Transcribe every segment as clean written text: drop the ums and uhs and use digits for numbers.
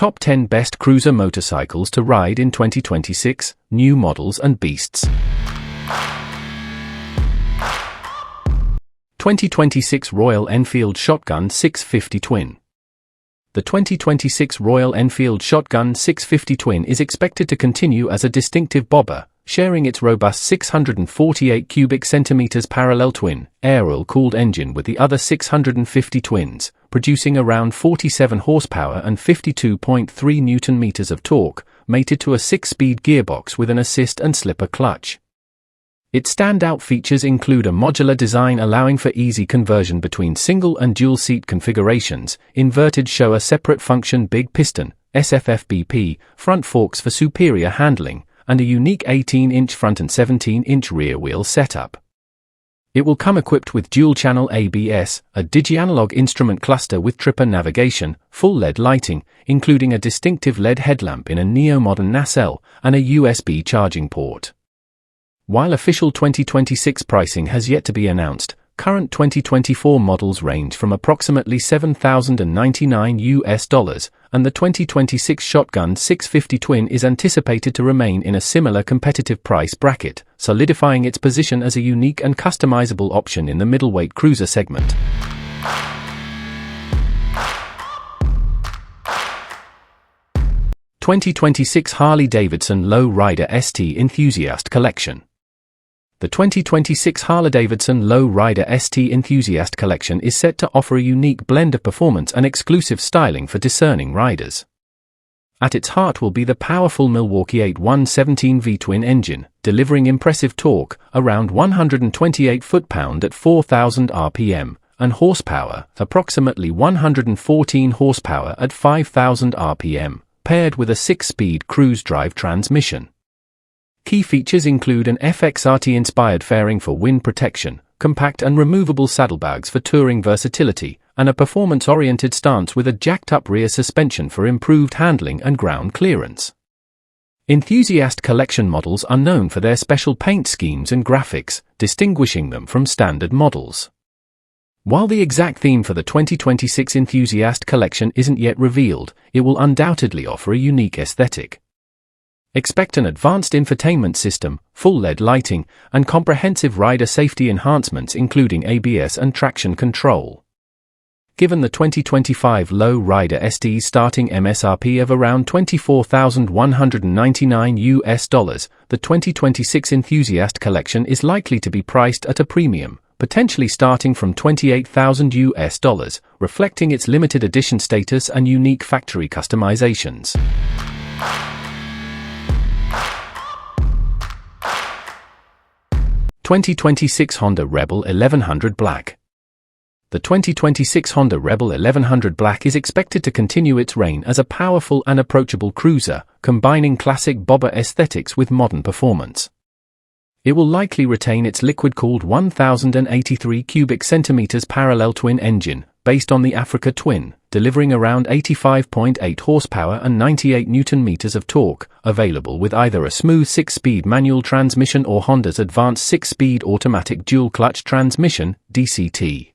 Top 10 Best Cruiser Motorcycles to Ride in 2026, New Models and Beasts. 2026 Royal Enfield Shotgun 650 Twin. The 2026 Royal Enfield Shotgun 650 Twin is expected to continue as a distinctive bobber, sharing its robust 648 cubic centimeters parallel twin, air-oil-cooled engine with the other 650 twins, producing around 47 horsepower and 52.3 newton-meters of torque, mated to a 6-speed gearbox with an assist and slipper clutch. Its standout features include a modular design allowing for easy conversion between single and dual seat configurations, inverted shower separate function big piston, SFFBP, front forks for superior handling, and a unique 18-inch front and 17-inch rear wheel setup. It will come equipped with dual-channel ABS, a digi-analog instrument cluster with tripper navigation, full LED lighting, including a distinctive LED headlamp in a neo-modern nacelle, and a USB charging port. While official 2026 pricing has yet to be announced, current 2024 models range from approximately $7,099, and the 2026 Shotgun 650 Twin is anticipated to remain in a similar competitive price bracket, solidifying its position as a unique and customizable option in the middleweight cruiser segment. '26 Harley-Davidson Low Rider ST Enthusiast Collection. The 2026 HarleyDavidson Low Rider ST Enthusiast Collection is set to offer a unique blend of performance and exclusive styling for discerning riders. At its heart will be the powerful Milwaukee 8117V twin engine, delivering impressive torque, around 128 foot-pound at 4,000 RPM, and horsepower, approximately 114 horsepower at 5,000 RPM, paired with a 6-speed cruise drive transmission. Key features include an FXRT-inspired fairing for wind protection, compact and removable saddlebags for touring versatility, and a performance-oriented stance with a jacked-up rear suspension for improved handling and ground clearance. Enthusiast collection models are known for their special paint schemes and graphics, distinguishing them from standard models. While the exact theme for the 2026 Enthusiast collection isn't yet revealed, it will undoubtedly offer a unique aesthetic. Expect an advanced infotainment system, full LED lighting, and comprehensive rider safety enhancements including ABS and traction control. Given the 2025 Low Rider ST's starting MSRP of around $24,199, the 2026 Enthusiast collection is likely to be priced at a premium, potentially starting from $28,000, reflecting its limited edition status and unique factory customizations. 2026 Honda Rebel 1100 Black. The 2026 Honda Rebel 1100 Black is expected to continue its reign as a powerful and approachable cruiser, combining classic bobber aesthetics with modern performance. It will likely retain its liquid-cooled 1,083 cubic centimeters parallel twin engine, based on the Africa Twin, delivering around 85.8 horsepower and 98 newton-meters of torque, available with either a smooth 6-speed manual transmission or Honda's advanced 6-speed automatic dual-clutch transmission, DCT.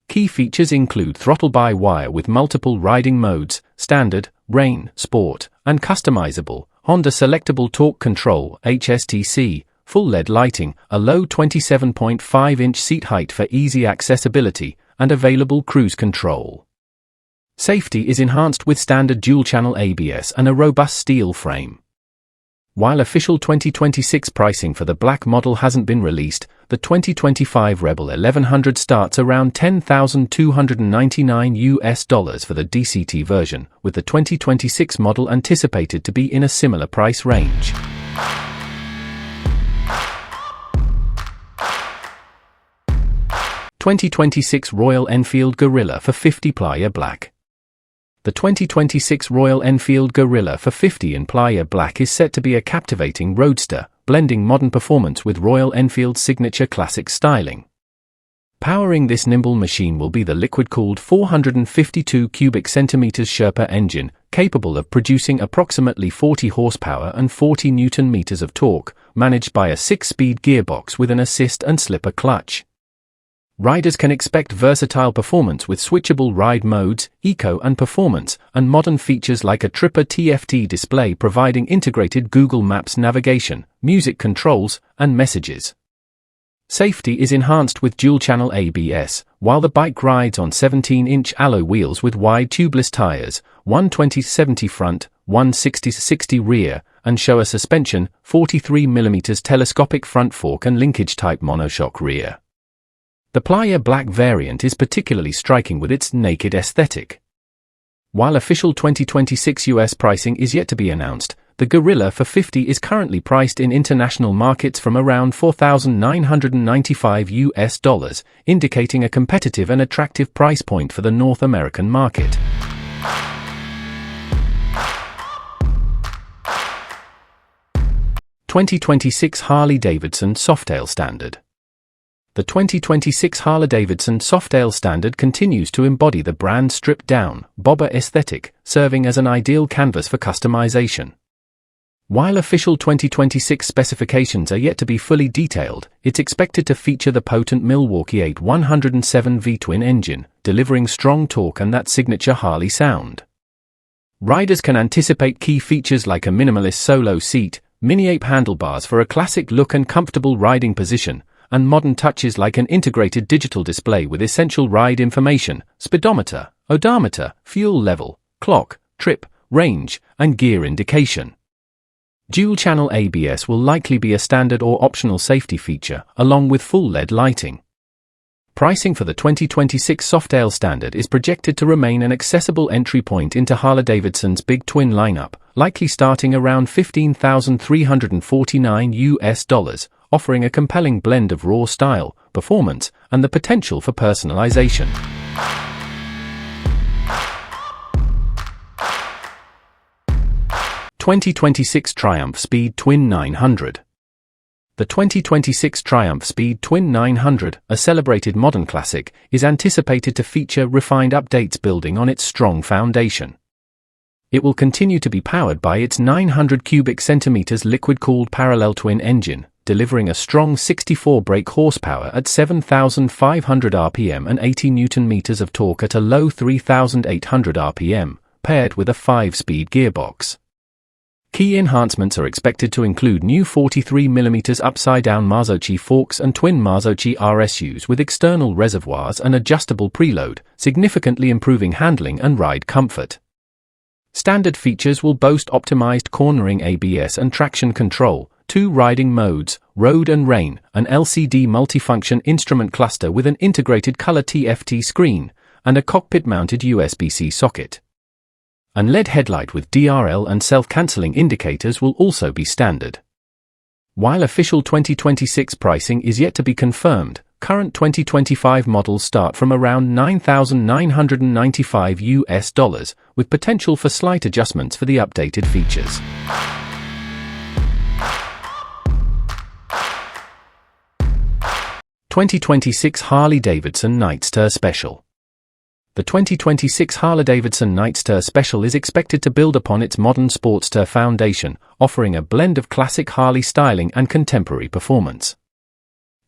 Key features include throttle-by-wire with multiple riding modes, standard, rain, sport, and customizable, Honda Selectable Torque Control, HSTC, full LED lighting, a low 27.5-inch seat height for easy accessibility, and available cruise control. Safety is enhanced with standard dual-channel ABS and a robust steel frame. While official 2026 pricing for the black model hasn't been released, the 2025 Rebel 1100 starts around $10,299 for the DCT version, with the 2026 model anticipated to be in a similar price range. '26 Royal Enfield Guerrilla for 50 PLAYA Black. The 2026 Royal Enfield Guerrilla for 50 in PLAYA Black is set to be a captivating roadster, blending modern performance with Royal Enfield's signature classic styling. Powering this nimble machine will be the liquid-cooled 452 cubic centimeters Sherpa engine, capable of producing approximately 40 horsepower and 40 newton-meters of torque, managed by a 6-speed gearbox with an assist and slipper clutch. Riders can expect versatile performance with switchable ride modes, eco and performance, and modern features like a tripper TFT display providing integrated Google Maps navigation, music controls, and messages. Safety is enhanced with dual-channel ABS, while the bike rides on 17-inch alloy wheels with wide tubeless tires, 120/70 front, 160/60 rear, and show a suspension, 43mm telescopic front fork and linkage-type monoshock rear. The PLAYA Black variant is particularly striking with its naked aesthetic. While official 2026 US pricing is yet to be announced, the GUERRILLA for 50 is currently priced in international markets from around $4,995, indicating a competitive and attractive price point for the North American market. (2026) HarleyDavidson Softail Standard. The 2026 HarleyDavidson Softail Standard continues to embody the brand's stripped-down, bobber aesthetic, serving as an ideal canvas for customization. While official 2026 specifications are yet to be fully detailed, it's expected to feature the potent Milwaukee 8107V twin engine, delivering strong torque and that signature Harley sound. Riders can anticipate key features like a minimalist solo seat, mini-ape handlebars for a classic look and comfortable riding position, and modern touches like an integrated digital display with essential ride information, speedometer, odometer, fuel level, clock, trip, range, and gear indication. Dual-channel ABS will likely be a standard or optional safety feature, along with full LED lighting. Pricing for the 2026 Softail Standard is projected to remain an accessible entry point into Harley-Davidson's big twin lineup, likely starting around $15,349, offering a compelling blend of raw style, performance, and the potential for personalization. (2026) Triumph Speed Twin 900. The 2026 Triumph Speed Twin 900, a celebrated modern classic, is anticipated to feature refined updates building on its strong foundation. It will continue to be powered by its 900 cubic centimeters liquid-cooled parallel twin engine, delivering a strong 64 brake horsepower at 7,500 RPM and 80 Nm of torque at a low 3,800 RPM, paired with a 5-speed gearbox. Key enhancements are expected to include new 43mm upside-down Marzocchi forks and twin Marzocchi RSUs with external reservoirs and adjustable preload, significantly improving handling and ride comfort. Standard features will boast optimized cornering ABS and traction control, 2 riding modes, road and rain, an LCD multifunction instrument cluster with an integrated color TFT screen, and a cockpit-mounted USB-C socket. An LED headlight with DRL and self-canceling indicators will also be standard. While official 2026 pricing is yet to be confirmed, current 2025 models start from around $9,995, with potential for slight adjustments for the updated features. (2026) HarleyDavidson NIGHTSTER Special. The 2026 HarleyDavidson NIGHTSTER Special is expected to build upon its modern Sportster foundation, offering a blend of classic Harley styling and contemporary performance.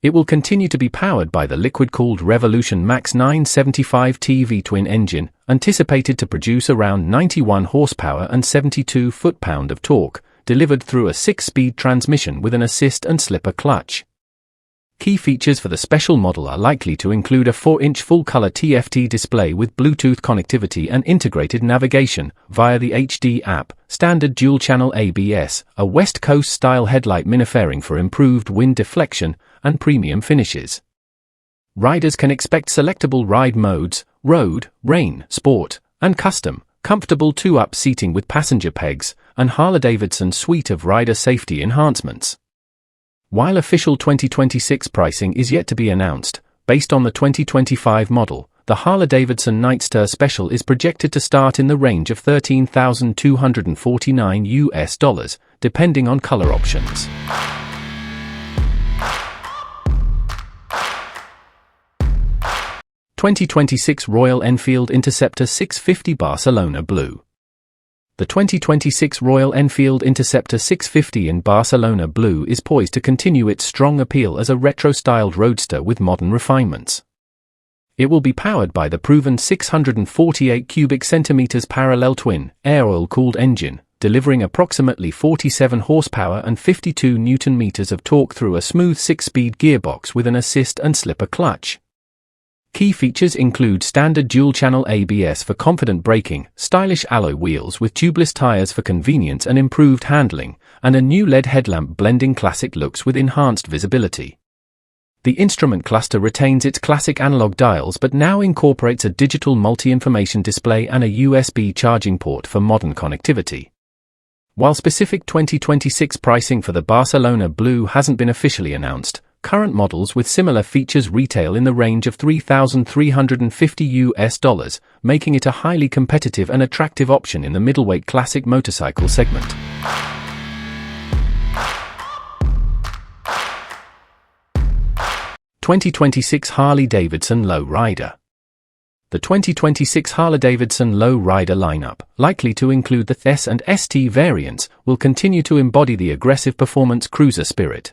It will continue to be powered by the liquid-cooled Revolution Max 975T V-twin engine, anticipated to produce around 91 horsepower and 72 foot-pound of torque, delivered through a 6-speed transmission with an assist and slipper clutch. Key features for the special model are likely to include a 4-inch full-color TFT display with Bluetooth connectivity and integrated navigation via the HD app, standard dual-channel ABS, a West Coast-style headlight minifairing for improved wind deflection, and premium finishes. Riders can expect selectable ride modes, road, rain, sport, and custom, comfortable 2-up seating with passenger pegs, and HarleyDavidson's suite of rider safety enhancements. While official 2026 pricing is yet to be announced, based on the 2025 model, the HarleyDavidson NIGHTSTER Special is projected to start in the range of $13,249, depending on color options. (2026) Royal Enfield Interceptor 650 Barcelona Blue. The 2026 Royal Enfield Interceptor 650 in Barcelona Blue is poised to continue its strong appeal as a retro-styled roadster with modern refinements. It will be powered by the proven 648 cubic centimeters parallel twin, air-oil-cooled engine, delivering approximately 47 horsepower and 52 Newton-meters of torque through a smooth 6-speed gearbox with an assist and slipper clutch. Key features include standard dual-channel ABS for confident braking, stylish alloy wheels with tubeless tires for convenience and improved handling, and a new LED headlamp blending classic looks with enhanced visibility. The instrument cluster retains its classic analog dials but now incorporates a digital multi-information display and a USB charging port for modern connectivity. While specific 2026 pricing for the Barcelona Blue hasn't been officially announced, current models with similar features retail in the range of $3,350, making it a highly competitive and attractive option in the middleweight classic motorcycle segment. (2026) Harley-Davidson Low Rider. The 2026 HarleyDavidson Low Rider lineup, likely to include the S and ST variants, will continue to embody the aggressive performance cruiser spirit.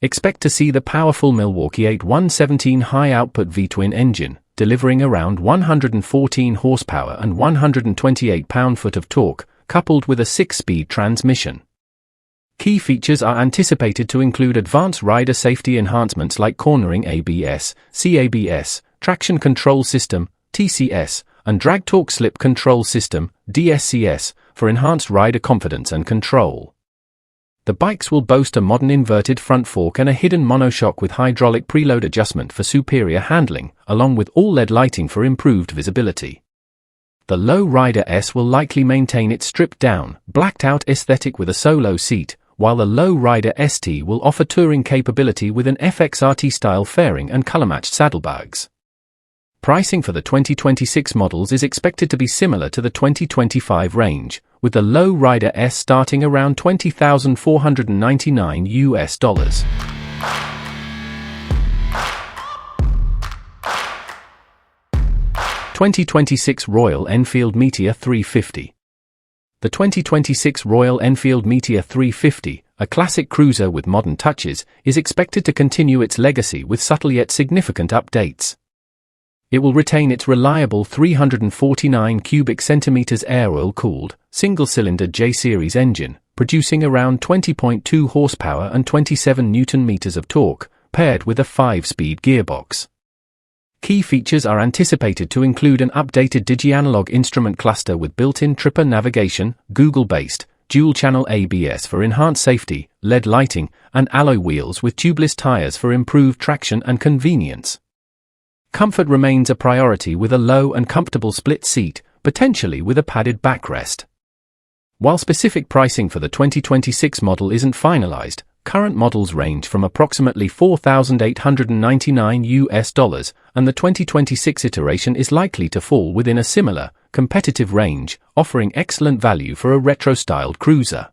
Expect to see the powerful Milwaukee 8117 high-output V-twin engine, delivering around 114 horsepower and 128 pound-foot of torque, coupled with a 6-speed transmission. Key features are anticipated to include advanced rider safety enhancements like cornering ABS, CABS, traction control system, TCS, and drag torque slip control system, DSCS, for enhanced rider confidence and control. The bikes will boast a modern inverted front fork and a hidden monoshock with hydraulic preload adjustment for superior handling, along with all LED lighting for improved visibility. The Low Rider S will likely maintain its stripped-down, blacked-out aesthetic with a solo seat, while the Low Rider ST will offer touring capability with an FXRT-style fairing and color-matched saddlebags. Pricing for the 2026 models is expected to be similar to the 2025 range, with the Low Rider S starting around $20,499. 2026 Royal Enfield Meteor 350. The 2026 Royal Enfield Meteor 350, a classic cruiser with modern touches, is expected to continue its legacy with subtle yet significant updates. It will retain its reliable 349 cubic centimeters air-oil-cooled, single-cylinder J-series engine, producing around 20.2 horsepower and 27 Newton-meters of torque, paired with a 5-speed gearbox. Key features are anticipated to include an updated digi-analog instrument cluster with built-in tripper navigation, Google-based, dual-channel ABS for enhanced safety, LED lighting, and alloy wheels with tubeless tires for improved traction and convenience. Comfort remains a priority with a low and comfortable split seat, potentially with a padded backrest. While specific pricing for the 2026 model isn't finalized, current models range from approximately $4,899, and the 2026 iteration is likely to fall within a similar, competitive range, offering excellent value for a retro-styled cruiser.